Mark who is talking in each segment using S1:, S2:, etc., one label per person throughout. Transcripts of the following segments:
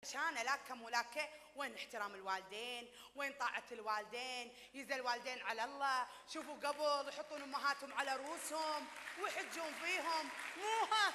S1: عشان لاكه ملاكه، وين احترام الوالدين؟ وين طاعة الوالدين؟ يزل الوالدين على الله، شوفوا قبل يحطون امهاتهم على رؤوسهم ويحجون فيهم، مو ها.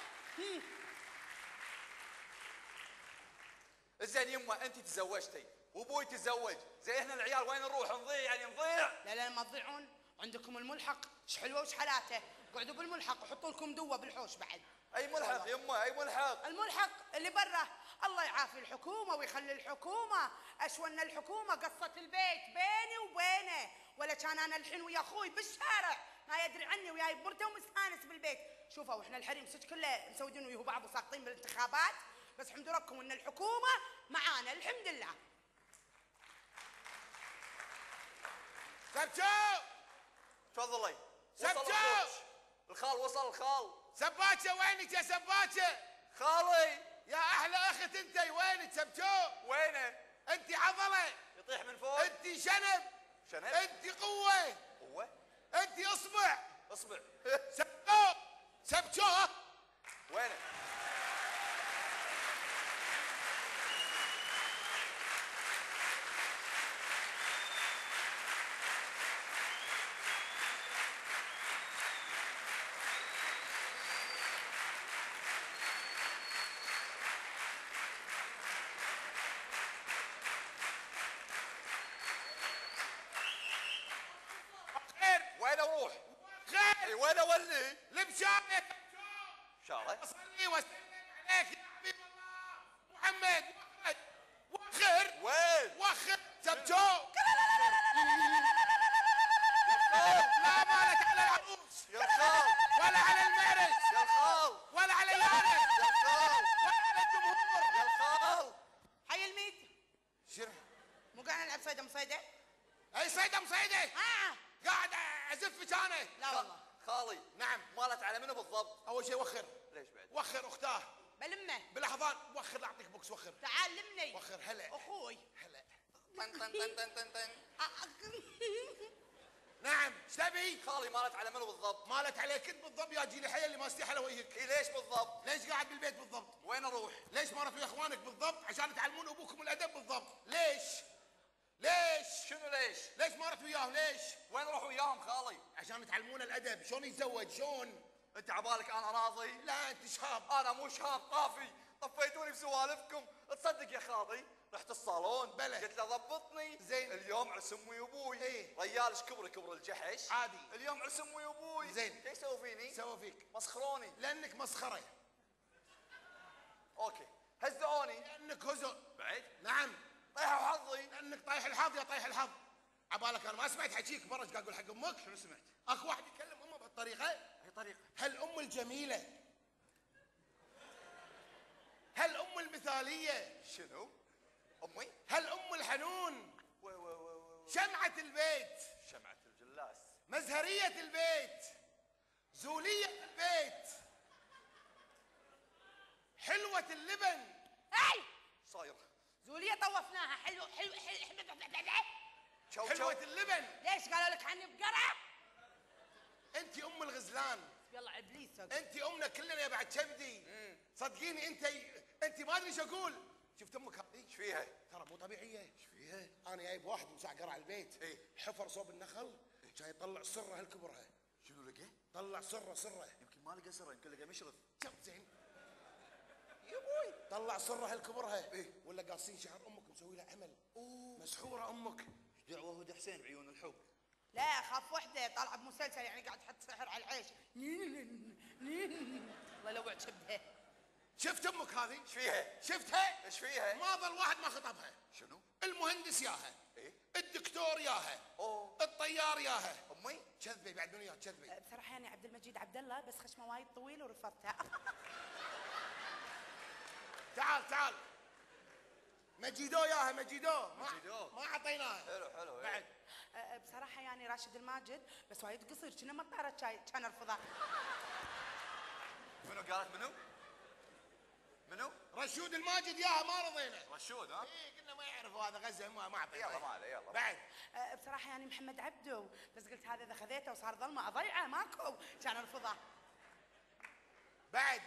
S2: زين يمه انت تزوجتي وابوي تزوج، زين احنا العيال وين نروح؟ نضيع يعني نضيع؟
S1: لا لا ما تضيعون، عندكم الملحق، ايش حلوه وش حلاته، قعدوا بالملحق وحطوا لكم دوه بالحوش بعد.
S2: اي ملحق يمه؟ اي ملحق؟
S1: الملحق اللي برا، الله يعافي الحكومه ويخلي الحكومه، اشوى الحكومه قصت البيت بيني وبينه، ولا كان انا الحين ويا اخوي بالشارع ما يدري عني وياي بمرته ومستانس بالبيت. شوفوا احنا الحريم صدق كله مسودين وياه بعض وساقطين بالانتخابات، بس حمد ربكم ان الحكومه معانا الحمد لله.
S3: سبتو
S2: تفضلي.
S3: سبتو
S2: الخال وصل الخال.
S3: سباكه وينك يا سباكه؟
S2: خالي
S3: يا احلى اخت انت وينك سبتو؟
S2: وينه؟
S3: انت عضله،
S2: يطيح من فوق.
S3: انت شنب،
S2: شنب؟
S3: انت قوه،
S2: قوه؟
S3: انت اصبع.
S2: اصبع.
S3: سبتو سبتو
S2: وينه؟ وين اروح؟
S3: خير
S2: وين اولي؟
S3: لبشارة
S2: شارة؟
S3: اصلي واسلم عليك يا حبيب الله محمد. وخر
S2: وين؟
S3: وخر سبتو. لا مالت على العروس
S2: يا الخال
S3: ولا على المعرس
S2: يا الخال
S3: ولا على يارس
S2: يا الخال
S3: ولا على الجمهور.
S2: يا الخال.
S1: حي الميت،
S3: شنو؟
S1: مو قاعد نلعب صيده مصيده؟
S3: اي صيده مصيده؟ قاعد ازفك انا.
S1: لا والله.
S2: خالي
S3: نعم.
S2: مالت على منو بالضبط؟
S3: اول شيء وخر.
S2: ليش بعد؟
S3: وخر اختاه
S1: بلمه.
S3: بالاحضان. وخر اعطيك بوكس. وخر
S1: تعال لمني.
S3: وخر. هلا
S1: اخوي.
S3: هلا.
S2: طن طن طن طن طن طن.
S3: نعم ايش تبي؟
S2: خالي مالت على منو بالضبط؟
S3: مالت عليك انت بالضبط يا جيلي حي اللي ما استحى على وجهك.
S2: اي ليش بالضبط؟
S3: ليش قاعد بالبيت بالضبط؟
S2: وين اروح؟
S3: ليش ما رحت ويا اخوانك بالضبط عشان تعلمون ابوكم الادب بالضبط؟ ليش؟ ليش؟
S2: شنو ليش؟
S3: ليش ما رحت وياهم؟ ليش؟
S2: وين اروح وياهم خالي؟
S3: عشان تعلمون الادب، شلون يتزوج شلون؟
S2: انت عبالك انا راضي؟
S3: لا انت شاب.
S2: انا مو شاب طافي، طفيتوني بسوالفكم. تصدق يا خالي رحت الصالون
S3: بلى.
S2: قلت له ضبطني.
S3: زين.
S2: اليوم عرس امي وابوي.
S3: ايه.
S2: ريال ايش كبر كبر الجحش
S3: عادي.
S2: اليوم عرس امي وابوي.
S3: زين.
S2: ايش يسوي فيني؟
S3: سوى فيك
S2: مسخروني.
S3: لانك مسخره.
S2: اوكي هزعوني.
S3: لانك هزء.
S2: بعد؟
S3: نعم.
S2: طيحوا حظي.
S3: لانك طايح الحظ يا طايح الحظ. عبالك انا ما سمعت حكيك مره ايش قاعد اقول حق امك؟
S2: شنو سمعت؟
S3: اكو واحد يكلم امه بهالطريقه؟
S2: اي طريقه؟
S3: هالام الجميله، هالام المثاليه،
S2: شنو؟ امي؟
S3: هالام الحنون،
S2: وي وي وي وي.
S3: شمعه البيت،
S2: شمعة الجلاس.
S3: مزهريه البيت، زوليه البيت، حلوه اللبن.
S1: اي
S2: صاير
S1: زوليه طوفناها. حلو حلو حلو.
S2: شو
S3: حلوه اللبن.
S1: ليش قالوا لك عني بقرع؟
S3: انت ام الغزلان،
S1: يلا ابليس.
S3: انت امنا كلنا يا بعد كبدي. صدقيني انت ما ادري ايش اقول. شفت امك هذه؟
S2: ايش فيها؟
S3: ترى مو طبيعيه. ايش فيها؟ انا جايب واحد مساع قرع البيت.
S2: ايه.
S3: حفر صوب النخل جاي يطلع سره هالكبرها.
S2: شنو لقى؟
S3: طلع سره.
S2: يمكن ما لقى سره، يمكن لقى مشرف.
S3: شوف زين يا ابوي. طلع سره هالكبرها. ايه. ولا قاصين شعر امك مسوي لها عمل. مسحوره امك.
S2: ايش دعوه هدى حسين بعيون الحب؟
S1: لا خاف وحده طالعه بمسلسل يعني قاعد تحط سحر على العيش. الله يلوع شبهه.
S3: شفت امك هذه؟
S2: ايش فيها؟
S3: شفتها؟
S2: ايش فيها؟
S3: ما ظل واحد ما خطبها.
S2: شنو؟
S3: المهندس ياها.
S2: ايه؟
S3: الدكتور ياها.
S2: اوه.
S3: الطيار ياها.
S2: امي؟
S3: كذبي بعد منو ياها كذبي.
S1: بصراحه يعني عبد المجيد عبد الله بس خشمه وايد طويل ورفضتها.
S3: تعال مجيدو ياها مجيدو.
S2: مجيدو.
S3: ما اعطيناها.
S2: حلو
S3: بعد
S1: بصراحه يعني راشد الماجد بس وايد قصير كنا مطاره شاي كان ارفضه.
S2: منو قالت منو؟ منو؟
S3: رشود الماجد ياها ما رضينا.
S2: رشود ها؟
S3: ايه قلنا ما يعرفوا هذا غزه ما اعطينا.
S2: يلا ما عليه يلا.
S3: بعد
S1: بصراحه يعني محمد عبده بس قلت هذا اذا خذيته وصار ظلمه اضيعه ماكو كان ارفضه.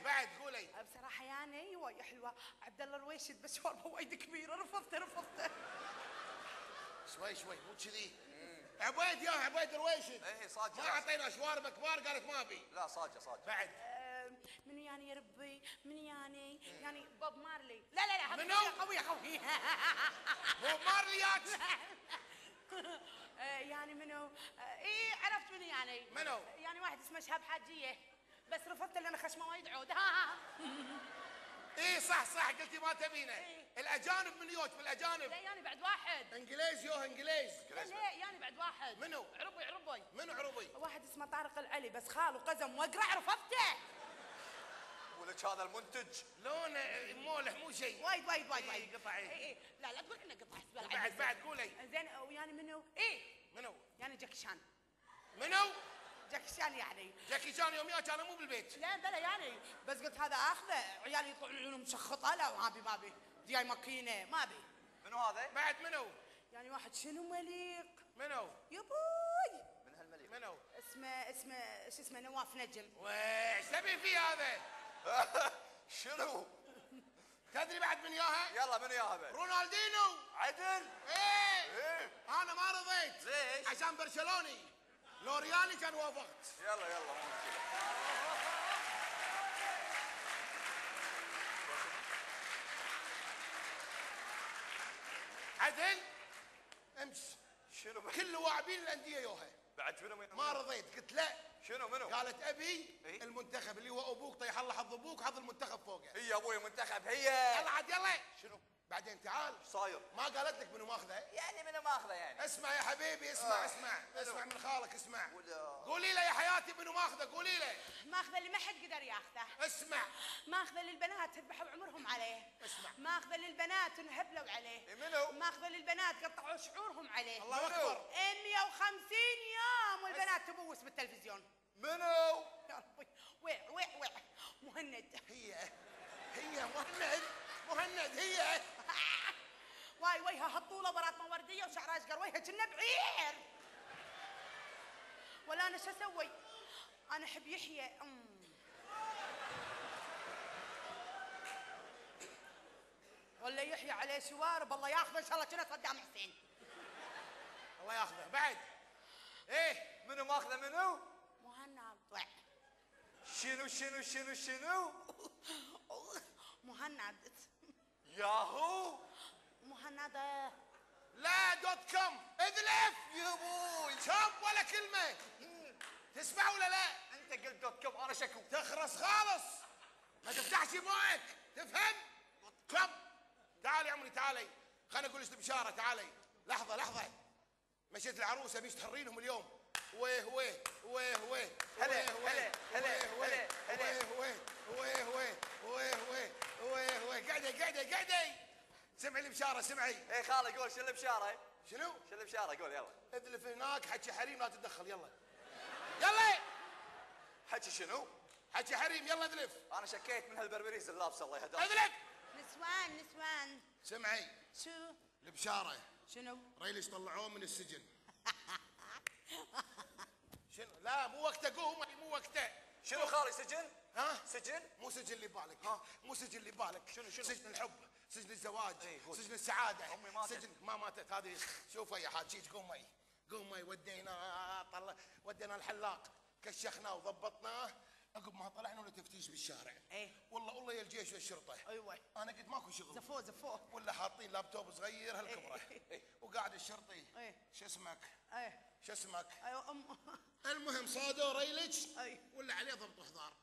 S3: بعد قولي.
S1: بصراحه يعني وايد حلوه. عبد الله الرويشد بس شوربه وايد كبيره، رفضته.
S3: شوي مو كذي. عبيد يا عبيد الرويشد.
S2: ايه صاجة.
S3: ما اعطينا شوارب كبار قالت ما ابي.
S2: لا صاجة.
S3: بعد
S1: من يعني يا ربي، من يعني بوب مارلي. لا هذا
S3: منو؟
S1: قوي
S3: بوب مارليات.
S1: يعني منو؟ ايه عرفت منو يعني.
S3: منو؟
S1: يعني واحد اسمه شهاب حاجيه، بس رفضت لان خشمه وايد عود.
S3: ايه صح قلتي ما تبينه.
S1: إيه.
S3: الاجانب من يوت بالاجانب.
S1: لا يعني بعد واحد.
S3: انجليز انجليز.
S1: لا يعني بعد واحد.
S3: منو؟
S1: عربي.
S3: منو عربي؟
S1: واحد اسمه طارق العلي، بس خاله قزم واقرع رفضته.
S2: ولك هذا المنتج
S3: لونه مولح مو شيء.
S1: وايد
S3: إيه، قطع إيه.
S1: ايه لا تقول انه قطع حسب
S3: بعد قولي.
S1: زين ويعني منو؟ ايه
S3: منو؟
S1: يعني جاكي شان.
S3: منو؟
S1: جاكي شان يعني.
S3: جاكي شان يوم يا كان مو بالبيت.
S1: لا بلا يعني، بس قلت هذا اخذه، عيالي يطلعون عيونهم مشخطه. لا ما ابي جاي ماكينه ما ابي.
S2: منو هذا؟
S3: بعد منو؟
S1: يعني واحد شنو مليق.
S3: منو؟
S1: يا بوي
S2: من هالمليك؟
S3: منو؟
S1: اسمه شو اسمه، نواف نجم.
S3: ويش تبي فيه هذا؟
S2: شنو؟
S3: تدري بعد من ياها؟
S2: يلا من ياها بعد؟
S3: رونالدينو.
S2: عدل؟
S3: ايه انا ما رضيت.
S2: ليش؟
S3: عشان برشلوني. لو ريالي كان وافقت.
S2: يلا مو مشكلة.
S3: عدل امش
S2: شنو
S3: كل واعبين الانديه يوها.
S2: بعد شنو
S3: ما رضيت قلت لا.
S2: منو؟
S3: قالت ابي
S2: إيه؟
S3: المنتخب اللي هو ابوك طيح الله حظ ابوك حظ المنتخب فوقه.
S2: هي ابوي منتخب هي.
S3: يلا عاد يلا.
S2: شنو؟
S3: بعدين تعال.
S2: صاير؟
S3: ما قالت لك منو ماخذه؟
S2: يعني منو ماخذه يعني؟
S3: اسمع يا حبيبي اسمع من خالك اسمع. قولي له يا حياتي منو ماخذه قولي له.
S1: ماخذه اللي ما حد قدر ياخذه.
S3: اسمع.
S1: ماخذه للبنات ذبحوا عمرهم عليه.
S3: اسمع.
S1: ماخذه للبنات انهبلوا عليه.
S2: إيه منو؟
S1: ماخذه للبنات قطعوا شعورهم عليه.
S3: الله اكبر.
S1: 150 يوم والبنات تبوس بالتلفزيون.
S2: منو؟
S1: يا ربي ويع مهند.
S3: هي مهند هي.
S1: واي وجهها هالطوله برات ورديه وشعرها اشقر، وجهها كنا بعير. ولا انا شو اسوي؟ انا احب يحيى. ولا يحيى عليه شوارب الله ياخذه ان شاء الله كنا صدام حسين.
S3: الله ياخذه. بعد ايه
S2: منو ماخذه منو؟
S1: مهند ضع.
S2: شنو؟
S1: مهند.
S2: ياهو؟
S1: مهندة.
S3: لا .com ادلف
S2: يا ابوي
S3: شاب ولا كلمه. تسمع ولا لا؟
S2: انت قلت .com انا شكو.
S3: تخرس خالص ما تفتحش بوعك تفهم. كم تعالي يا عمري تعالي خليني اقول لك بشاره. تعالي لحظه مشيت العروسه بيش تحرينهم اليوم. ويه قعدي سمعي البشاره سمعي.
S2: ايه خالي قول شو البشاره؟
S3: شنو؟
S2: شو البشاره قول يلا.
S3: ادلف هناك حكي حريم لا تتدخل يلا.
S2: حكي شنو؟
S3: حكي حريم يلا ادلف.
S2: انا شكيت من هالبربريز اللابسه الله يهداك.
S3: ادلف.
S1: نسوان.
S3: سمعي
S1: شو؟
S3: البشاره
S1: شنو؟
S3: ريلش طلعوه من السجن. شنو؟ لا مو وقته قوم مو وقته.
S2: شنو خالي سجن؟
S3: ها؟
S2: سجن؟
S3: مو سجن اللي ببالك.
S2: ها؟
S3: مو سجن اللي ببالك.
S2: شنو؟
S3: سجن الحب، سجن الزواج،
S2: إيه،
S3: سجن السعاده.
S2: أمي ماتت.
S3: سجن ما ماتت هذه. شوف يا حاجيج قومي ودينا الحلاق كشخناه وضبطناه. عقب ما طلعنا ولا تفتيش بالشارع.
S1: ايه
S3: والله يا الجيش والشرطه.
S1: ايوه
S3: انا قلت ماكو شغل.
S1: زفوه.
S3: ولا حاطين لابتوب صغير هالكبره. وقاعد الشرطي.
S1: ايه
S3: شو اسمك؟
S1: ايه
S3: شو اسمك؟
S1: ايوه
S3: المهم صادوا ريلج
S1: أي.
S3: ولا عليه ضبط وحضار.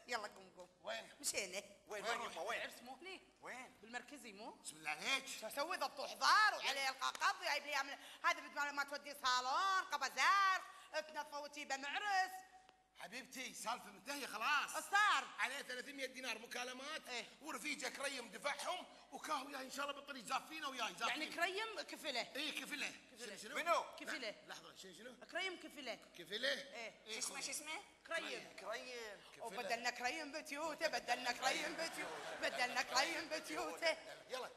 S1: يلا قوم
S3: وين؟
S1: مشينا.
S2: وين يما وين؟
S1: العرس مو هني؟
S2: وين؟
S1: بالمركزي مو؟
S3: بسم الله عليك.
S1: شو اسوي ضبط وحضار وعليه القاقض جايب لي يعمل هذا بدل ما تودي صالون قبزار تنظفه وتجيبه معرس.
S3: حبيبتي سالفه منتهيه خلاص.
S1: صار
S3: عليه 300 دينار مكالمات.
S1: إيه.
S3: ورفيجك ريم دفعهم وكاهو وياي ان شاء الله بالطريق زافينه وياي زافين.
S1: يعني كريم كفله.
S3: اي كفله. شنو؟
S2: منو؟
S1: كفله.
S3: لحظه شنو؟
S1: كريم كفله.
S3: كفله؟
S1: ايه
S2: شو اسمه؟
S1: كريم.
S2: كريم.
S1: وبدلنا كريم بتيوته بدلنا كريم بتيوته.
S3: يلا